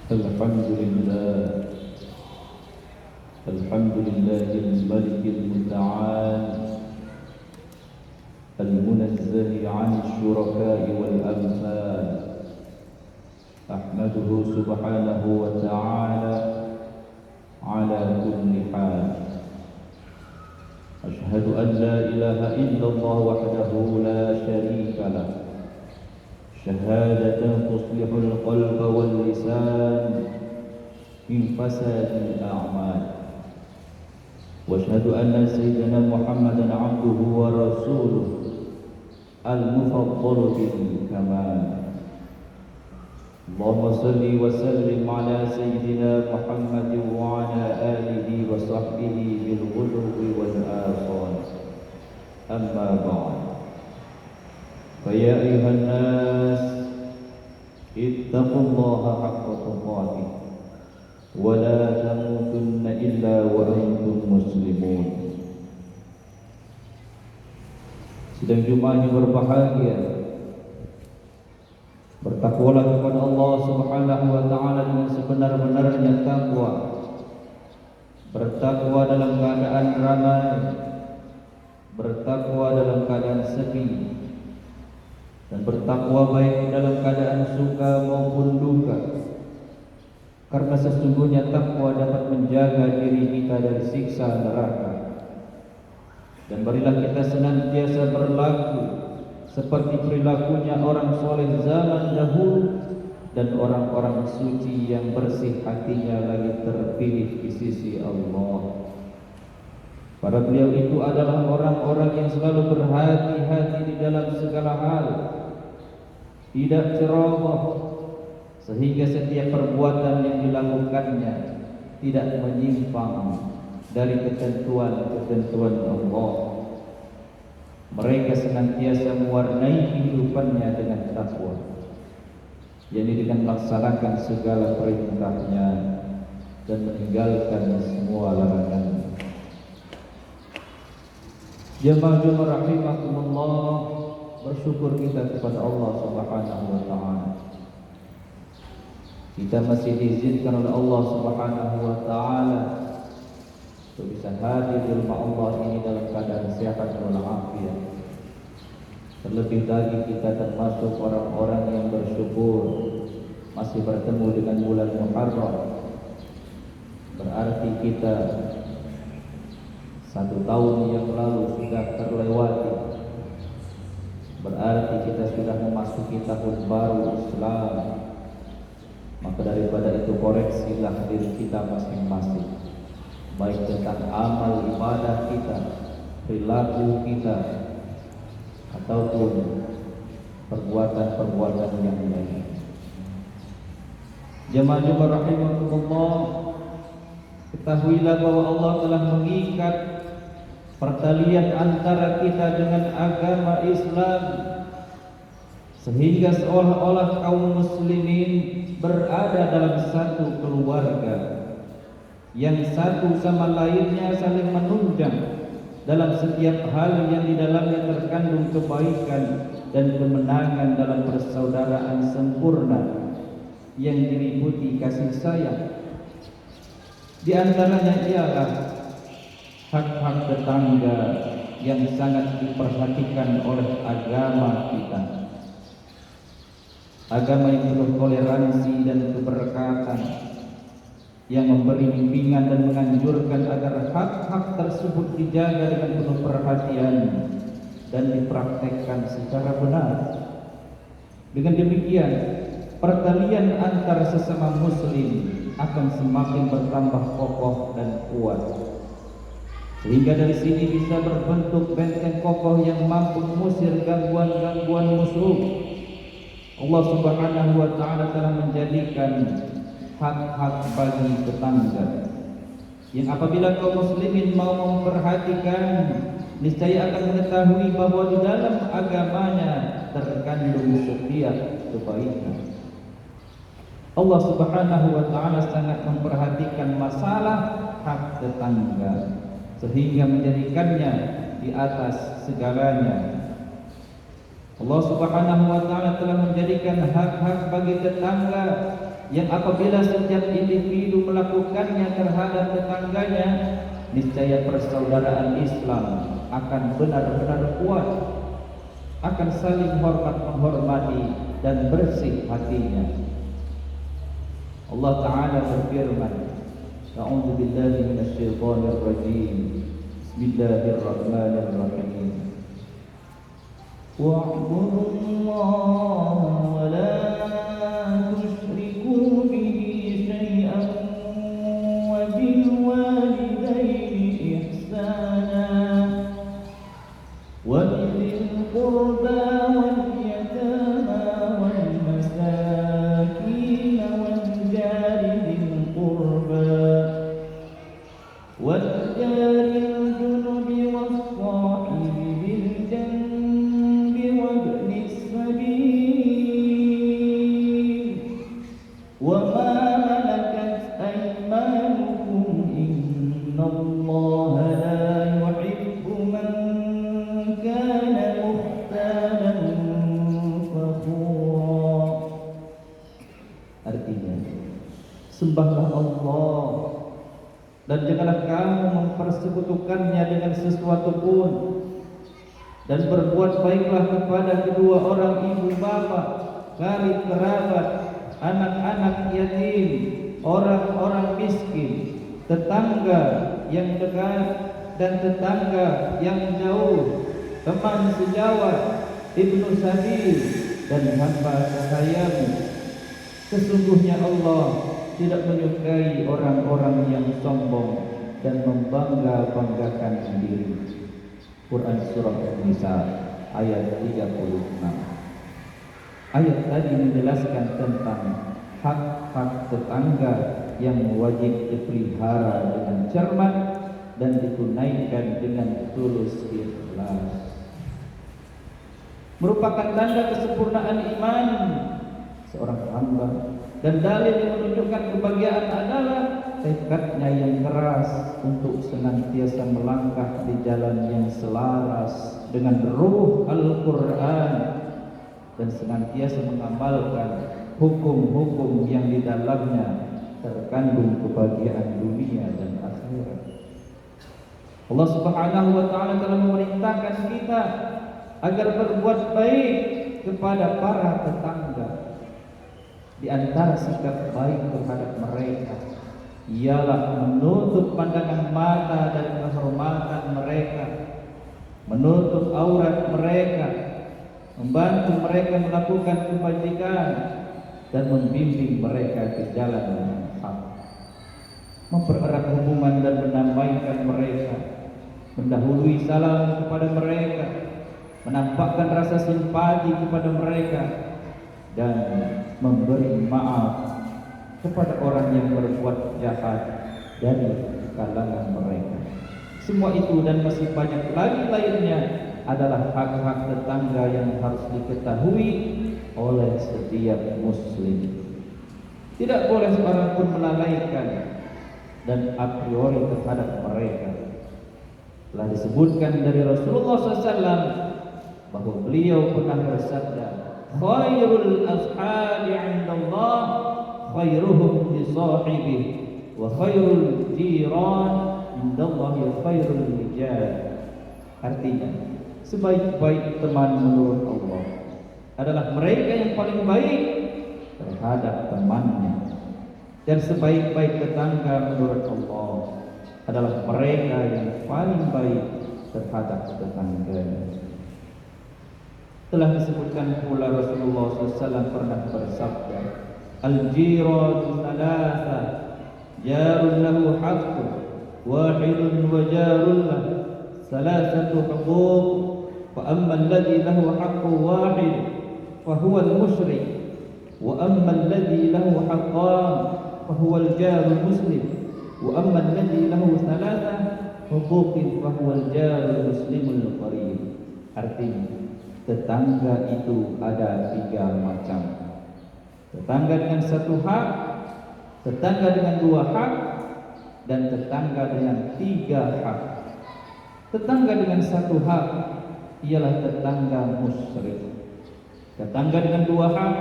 الحمد لله الملك المتعال المنزه عن الشركاء والأمثال. أحمده سبحانه وتعالى على كل حال. أشهد أن لا إله إلا الله وحده لا شريك له، شهادة تصلح القلب واللسان من فساد الأعمال. واشهد أن سيدنا محمدا عبده ورسوله المفضل بالكمال. اللهم صل وسلم على سيدنا محمد وعلى آله وصحبه بالغدو والآصال. أما بعد، فيا أيها الناس اتقوا الله حق تقاته ولا تموتن إلا وأنتم مسلمون. Sidang Jumat yang berbahagia, bertakwalah kepada Allah Subhanahu wa taala dengan sebenar-benarnya takwa. Bertakwa dalam keadaan ramai, bertakwa dalam keadaan sepi, dan bertakwa baik dalam keadaan suka maupun duka. Karena sesungguhnya takwa dapat menjaga diri kita dari siksa neraka. Dan marilah kita senantiasa berlaku seperti perilakunya orang soleh zaman dahulu dan orang-orang suci yang bersih hatinya lagi terpilih di sisi Allah. Para beliau itu adalah orang-orang yang selalu berhati-hati di dalam segala hal, tidak ceroboh, sehingga setiap perbuatan yang dilakukannya tidak menyimpang dari ketentuan-ketentuan Allah. Mereka senantiasa mewarnai kehidupannya dengan takwa, yakni dengan melaksanakan segala perintahnya dan meninggalkan semua larangannya. Jemaah rahimakumullah, bersyukur kita kepada Allah Subhanahu wa taala. Kita masih diizinkan oleh Allah Subhanahu wa taala untuk bisa hadir di rumah Allah ini dalam keadaan sehat walafiat. Terlebih lagi kita termasuk orang-orang yang bersyukur masih bertemu dengan bulan Muharram. Berarti kita 1 tahun yang lalu sudah terlewati. Berarti kita sudah memasuki tahun baru Islam. Maka daripada itu koreksilah diri kita masing-masing, baik tentang amal ibadah kita, perilaku kita, ataupun perbuatan-perbuatan yang lain. Jemaah rahimakumullah, ketahuilah bahwa Allah telah mengikat pertalian antara kita dengan agama Islam, sehingga seolah-olah kaum muslimin berada dalam satu keluarga yang satu sama lainnya saling menunjang dalam setiap hal yang di dalamnya terkandung kebaikan dan kemenangan dalam persaudaraan sempurna yang diliputi kasih sayang. Di antaranya ialah hak-hak tetangga yang sangat diperhatikan oleh agama kita. Agama yang penuh toleransi dan keberkatan, yang memberi bimbingan dan menganjurkan agar hak-hak tersebut dijaga dengan penuh perhatian dan dipraktekkan secara benar. Dengan demikian, pertalian antar sesama muslim akan semakin bertambah kokoh dan kuat, sehingga dari sini bisa berbentuk benteng kokoh yang mampu mengusir gangguan-gangguan musuh. Allah Subhanahu wa taala telah menjadikan hak-hak bagi tetangga yang apabila kaum muslimin mau memperhatikan, niscaya akan mengetahui bahwa di dalam agamanya terkandung setiap kebaikan. Allah Subhanahu wa taala sangat memperhatikan masalah hak tetangga sehingga menjadikannya di atas segalanya. Allah Subhanahu wa taala telah menjadikan hak-hak bagi tetangga yang apabila setiap individu melakukannya terhadap tetangganya, niscaya persaudaraan Islam akan benar-benar kuat, akan saling hormat menghormati dan bersih hatinya. Allah Ta'ala berfirman, A'udzu billahi minasyaitonir rajim. Bismillahirrahmanirrahim. Wa'budullaha wa la tusyriku bihi syai'an wa bil walidayni ihsana wa dhil qurba wal yatama wal masakin wal jari dhil qurba wal jari al-junub was-sahibi bil janbi wa ibnis sabil wa ma malakat aymanukum innallaha la yuhibbu man kana mukhtalan fakhura. Artinya, sembahlah Allah dan janganlah kamu mempersekutukannya dengan sesuatu pun, dan berbuat baiklah kepada kedua orang ibu bapa, karib kerabat, anak-anak yatim, orang-orang miskin, tetangga yang dekat dan tetangga yang jauh, teman sejawat, ibnu sabil, dan hamba sahayamu. Sesungguhnya Allah tidak menyukai orang-orang yang sombong dan membangga-banggakan diri. Quran Surah An-Nisa ayat 36. Ayat tadi menjelaskan tentang hak-hak tetangga yang wajib dipelihara dengan cermat dan ditunaikan dengan tulus ikhlas. Merupakan tanda kesempurnaan iman seorang hamba, dan dalil yang menunjukkan kebahagiaan adalah tekadnya yang keras untuk senantiasa melangkah di jalan yang selaras dengan ruh Al-Quran dan senantiasa mengamalkan hukum-hukum yang di dalamnya terkandung kebahagiaan dunia dan akhirat. Allah Subhanahu wa Ta'ala telah memerintahkan kita agar berbuat baik kepada para tetangga. Di antara sikap baik terhadap mereka ialah menutup pandangan mata dan kehormatan mereka, menutup aurat mereka, membantu mereka melakukan kebajikan, dan membimbing mereka ke jalan yang hak, mempererat hubungan dan menambahkan mereka, mendahului salam kepada mereka, menampakkan rasa simpati kepada mereka, dan memberi maaf kepada orang yang berbuat jahat dari kalangan mereka. Semua itu dan masih banyak lagi lainnya adalah hak-hak tetangga yang harus diketahui oleh setiap muslim. Tidak boleh seorang pun melalaikan dan a priori terhadap mereka. Telah disebutkan dari Rasulullah SAW bahwa beliau pernah bersabda, khairul ashabi 'indallah khairuhum li sahibihi wa khairul jiran 'indallahi khairul rijal. Artinya, sebaik-baik teman menurut Allah adalah mereka yang paling baik terhadap temannya, dan sebaik-baik tetangga menurut Allah adalah mereka yang paling baik terhadap tetangganya. Telah disebutkan pula Rasulullah SAW pernah bersabda, al-jiratu thalatha, jarun lahu haqqun, wahidun wa jarun lahu thalathatu huquq, fa amma alladhi lahu haqqun wahid fa huwa al-musyrik, wa amma alladhi lahu haqqan fa huwa al-jaru muslim, wa amma alladhi lahu thalatha huquqin fa huwa al-jaru muslimul qarib. Artinya, tetangga itu ada 3 macam. Tetangga dengan 1 hak, tetangga dengan 2 hak, dan tetangga dengan 3 hak. Tetangga dengan 1 hak ialah tetangga musyrik. Tetangga dengan 2 hak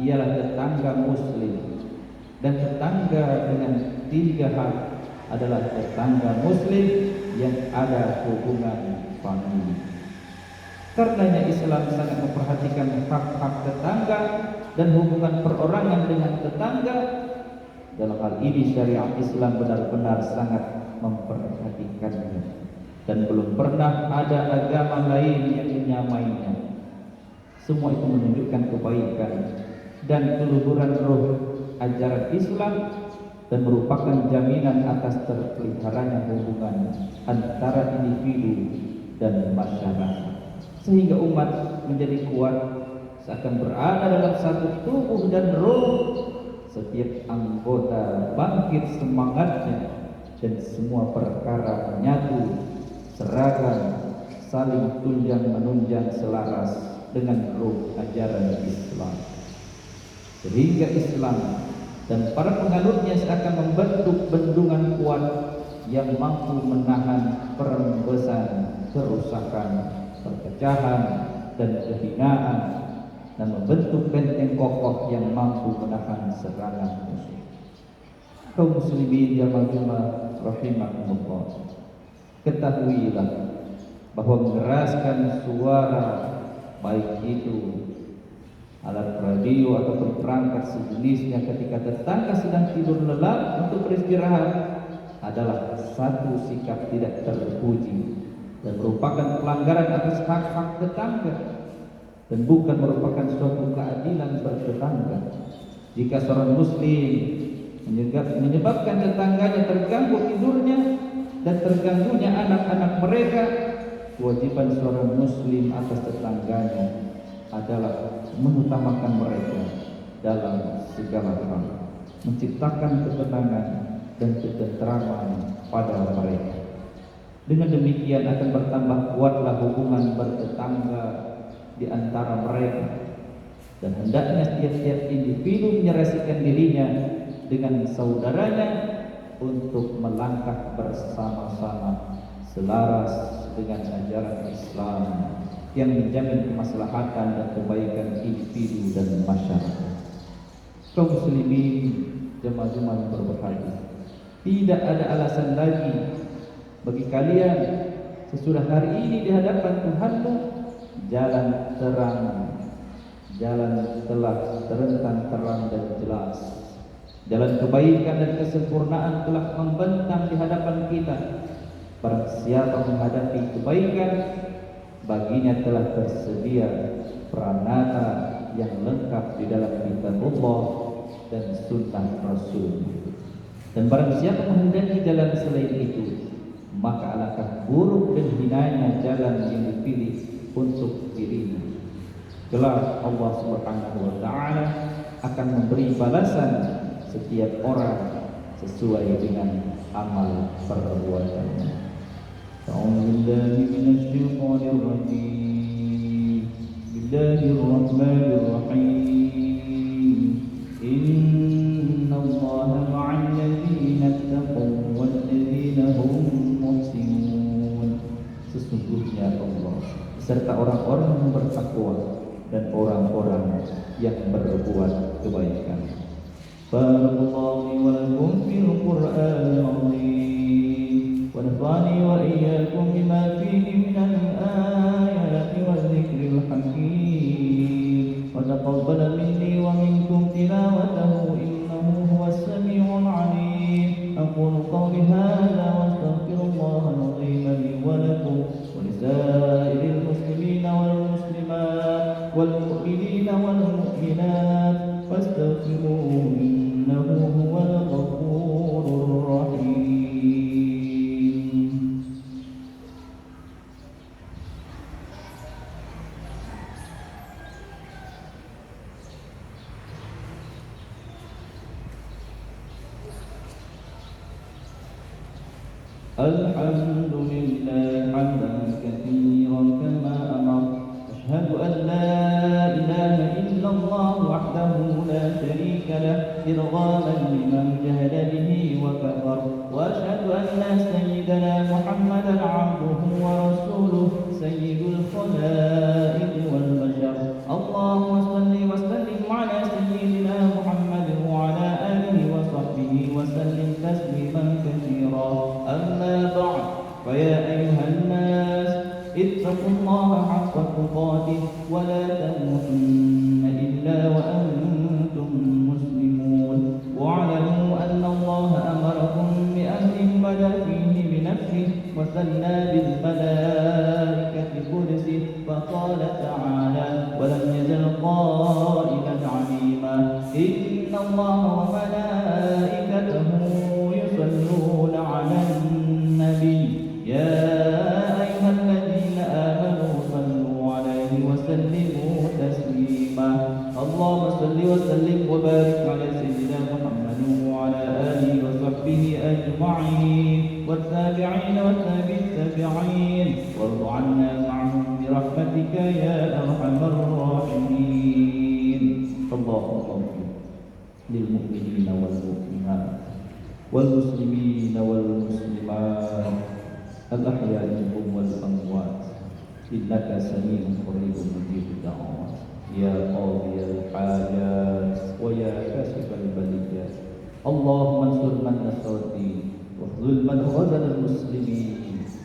ialah tetangga muslim. dan tetangga dengan 3 hak adalah tetangga muslim yang ada hubungan famili. Karenanya Islam sangat memperhatikan hak-hak tetangga dan hubungan perorangan dengan tetangga. Dalam hal ini syariat Islam benar-benar sangat memperhatikannya, dan belum pernah ada agama lain yang menyamainya. Semua itu menunjukkan kebaikan dan keluhuran roh ajaran Islam dan merupakan jaminan atas terpeliharanya hubungan antara individu dan masyarakat, sehingga umat menjadi kuat seakan berada dalam satu tubuh dan roh. Setiap anggota bangkit semangatnya dan semua perkara menyatu, seragam, saling tunjang menunjang selaras dengan roh ajaran Islam, sehingga Islam dan para penganutnya seakan membentuk bendungan kuat yang mampu menahan perembesan, kerusakan, perpecahan, dan kehinaan, dan membentuk benteng kokoh yang mampu menahan serangan musuh. Kaum muslimin jamaah rahimahumullah, ketahuilah bahwa mengeraskan suara, baik itu alat radio ataupun perangkat sejenisnya ketika tetangga sedang tidur lelap untuk beristirahat, adalah satu sikap tidak terpuji dan merupakan pelanggaran atas hak-hak tetangga, dan bukan merupakan suatu keadilan bertetangga. Jika seorang muslim menyebabkan tetangganya terganggu tidurnya dan terganggunya anak-anak mereka, kewajiban seorang muslim atas tetangganya adalah mengutamakan mereka dalam segala hal, menciptakan ketenangan dan ketenteraman pada mereka. Dengan demikian akan bertambah kuatlah hubungan bertetangga di antara mereka, dan hendaknya setiap individu menyerasikan dirinya dengan saudaranya untuk melangkah bersama-sama selaras dengan ajaran Islam yang menjamin kemaslahatan dan kebaikan individu dan masyarakat. Kaum muslimin jemaah-jemaah yang berbahagia, tidak ada alasan lagi bagi kalian sesudah hari ini di hadapan Tuhanmu jalan terang, jalan telah terentang terang dan jelas. Jalan kebaikan dan kesempurnaan telah membentang di hadapan kita. Barang siapa menghadapi kebaikan, baginya telah tersedia pranata yang lengkap di dalam kitabullah dan sunnah Rasul. Dan barang siapa menghendaki jalan selain itu, maka alangkah buruk dan hinanya jalan yang dipilih untuk dirinya. Kelak Allah Subhanahu wa taala akan memberi balasan setiap orang sesuai dengan amal perbuatannya. A'udzubillahi minasyaitonir rajim. Bismillahirrahmanirrahim. Innallaha ma'al ladzina taqaw wal ladzina hum muhsinun. Sesungguhnya Allah serta orang-orang yang bertakwa dan orang-orang yang berbuat kebaikan. Barakallahu wa lakum fil Qur'anil 'azim wa nafa'ani wa iyyakum bima fihi minal ayati wal dzikril hakim wa taqabbal minni wa minkum tilawatahu innahu huwas sami'ul 'alim. Aqulu qawli hadza wa astaghfirullaha al-'azim li wa lakum wa lisairil muslimina wal muslimat wal mu'minina wal mu'minat fastaghfiruhu innahu huwal ghafurur rahim. Alhamdulillah hamdan katsiran kama amar. Ashhadu an la ilaha illallah wahdahu la syarika lah irghaman liman jahada bihi wa kafar. Wa ashhadu anna sayyidana Muhammadan 'abduhu wa rasuluhu sayyidul khalaiq wal bashar. Allahumma shalli wa sallim 'ala sayyidina Muhammad wa 'ala alihi wa تقاته ولا تموتن إلا وأنتم مسلمون واعلموا أن الله أمركم بأمر بدا فيه بنفسه وثنى بالملائكة قدسه فقال تعالى ولم يزل قائلا عليما إن الله وملائكته يصلون على النبي يا أيها الذين آمنوا صلوا عليه وسلموا تسليما اللهم صل وسلم وبارك على سيدنا محمد وعلى آله وصحبه أجمعين والتابعين والتابع التابعين وارض عنا معهم برحمتك يا أرحم الراحمين اللهم اغفر للمؤمنين والمؤمنات والمسلمين والمسلمات الأحياء منهم والأموات إنك سميع قريب مجيب الدعوات يا قاضي الحاجات ويا كاشف البليات اللهم انصر من نصر الدين واخذل من خذل المسلمين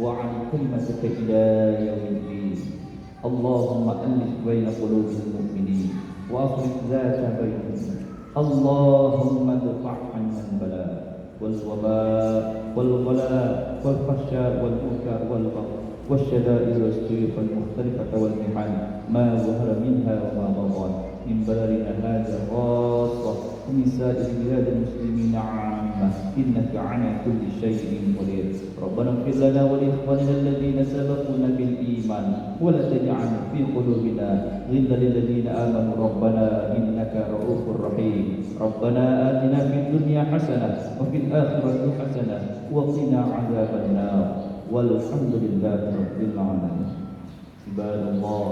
وعن كلمتك إلى يوم الدين اللهم ألف بين قلوب المؤمنين وأصلح ذات بينهم اللهم ادفع عنا البلاء والوباء والغلاء والفحشاء والمنكر والبغي والشدائد والسيوف المختلفة والمحن ما ظهر منها وما بطن من بلدنا هذا خاصة ومن سائر بلاد المسلمين عامة إنك على كل شيء قدير ربنا اغفر لنا ولإخواننا الذين سبقونا بالإيمان ولا تجعل في قلوبنا غلا للذين آمنوا ربنا إنك رؤوف رحيم ربنا آتنا في الدنيا حسنة وفي الآخرة حسنة وقنا عذاب النار والحمد لله رب العالمين عباد الله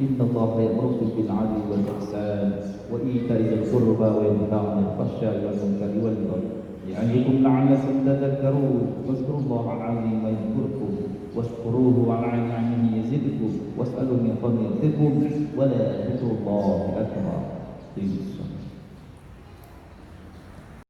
إن الله يأمركم بالعدل والإحسان وإيتاء ذي القربى وينهى عن الفحشاء والمنكر والبغي يعظكم لعلكم تذكرون واذكروا الله العظيم يذكركم واشكروه على نعمه يزدكم واسألوا من فضله يزدكم ولا ذكر الله أكبر.